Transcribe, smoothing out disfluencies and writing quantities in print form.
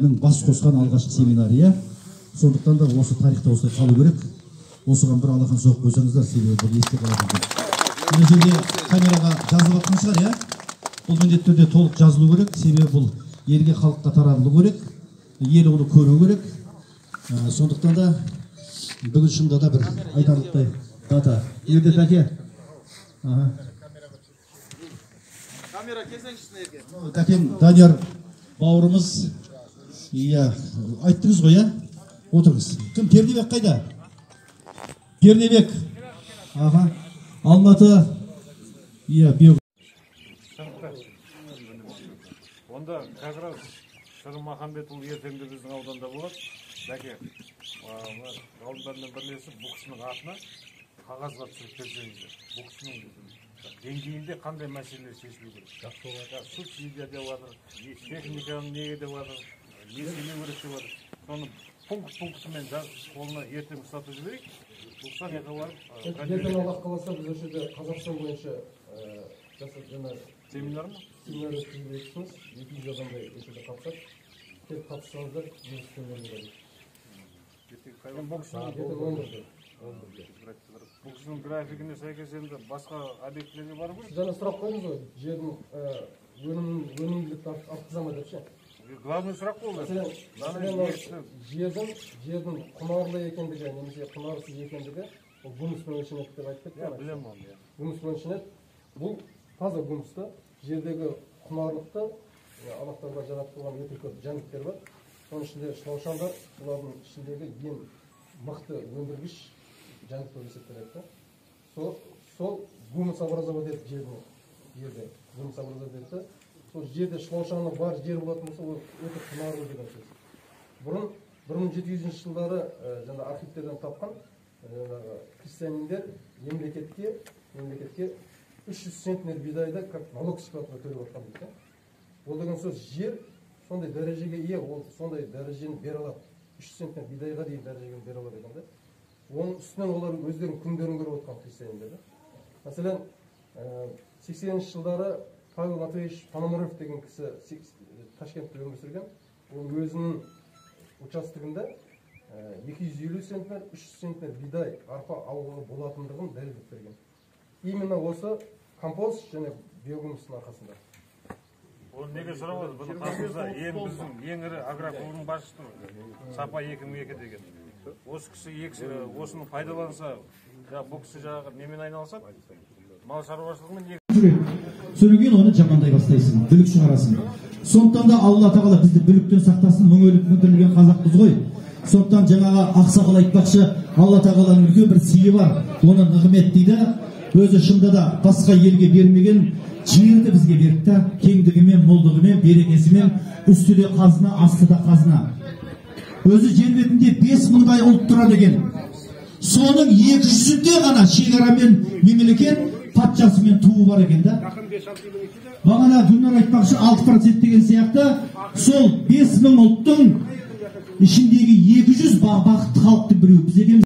семинарияның бас қосқан алғашқы семинария. Сондықтан да осы тарихта осылай қалу керек. Осыған бір алақан соғып қойсаңыздар, себебі бір есте қалады. Мына жерде камераға жазылып жатқан шығар, иә? Бұл міндетті түрде толық жазылу керек, себебі бұл елге, халыққа таратылу керек, ел оны көру керек. Сондықтан да бүгін шынында да бір айтарлықтай дата. Елде тәке. Камера келсеңші ерге. Тәкен Данияр бауырымыз, иә, айттыңыз ғой, иә? Отырыңыз. Кім? Пернебек қайда? Пернебек. Аға. Алматы. Иә, беу. Онда как раз Шырым Махамбетұлы ертеңді біздің ауданда болады. Бәке, ғалымдармен бірлесіп бұл кісінің атына қағазға түсіріп берсеңіздер. Бұл кісінің деңгейінде қандай мәселелер шешілу керек? Субсидия деп жатыр, техниканың неге деп жатыр, несіне керек деп жатыр. Соны пунктымен қолына ертең ұстатып жіберейік. Бұқсан еқа барып. Ертең Аллах қаласа біз осы жерде Қазақстан бойынша жасап жаңа семинар ма? Семинар өткізбекшіміз. 200 адамдай өтуде қатысады. Тек қатыссаңыздар, біз семинар бұл кісінің графигіне сәйкес енді басқа объектілерге бару керек. Жаңа сұрақ қойдыңыз ғой, жердің өнімділікті артқыза ма деп ше? Главный сұрақ болды. Жердің құнарлы екендігі, немесе құнарсыз екендігі, ол гумуспен өлшенеді деп айтып кетті. Білем оны. Гумуспен өлшенеді. Бұл таза гумусты, жердегі құнарлықты Аллахтарға жаратып қойған өте көп жәндіктер бар. Соның ішінде шлаушан бар, олардың ішіндегі ең мықты өндіргіш жәндік болып есептеледі. Сол гумус образовать етті жерде. Гумус образовать етті. Сол жерде шлаушаны бар жер болатын болса, ол өте құнарлы деген сөз. Бұрын 1700 жылдары жаңа архивтерден тапқан христиандер мемлекетке 300 центнер бидайды как налог сипатында төлеп жатқан дейді. Ол деген сөз жер сондай дәрежеге ие, ол сондай дәрежені бере алады. 300 центнер бидайға дейін дәрежені бере алады екен да. Оның үстінен олар өздерінің күндерін көріп отқан христиандер. Мәселен, 80-ші жылдары Павел Матвеевич Пономарев деген кісі Ташкентте өмір сүрген. Ол өзінің участогында 250 центнер, 300 центнер бидай арпа алуға болатындығын дәлелдеп берген. Именно осы компост және биогумустың арқасында. Ол неге сұрап отыр? Бұны қасымызда біздің ең ірі агроклубының басшысы тұр. Сапа 2002 деген. Осы кісі осыны пайдаланса, бұл кісі жаңағы немен айналысады? Мал шаруашылығымен Содан кейін оны жамандай бастайсың, бүлік шығарасың. Сондықтан да Алла тағала бізді бүліктен сақтасын, мың өліп мүдірілген қазақпыз ғой. Сондықтан жаңағы ақсақал айтпақшы, Алла тағаланың үлкен бір сыйы бар. Оны нығмет дейді. Өзі шында да басқа елге бермеген жерді бізге берді, кеңдігімен, молдығымен, берекесімен, үстіде қазына, астыда қазына. Өзі жер бетінде 5000-дай ұлт тұрады екен. Соның 200-інде ғана шекарамен мемлекет патшасымен туы бар екен да. Бағана Гүлнар айтпақшы 6% деген сияқты, сол 5000 ұлттың ішіндегі 200 бақытты халықтың біреуі біз екенбіз.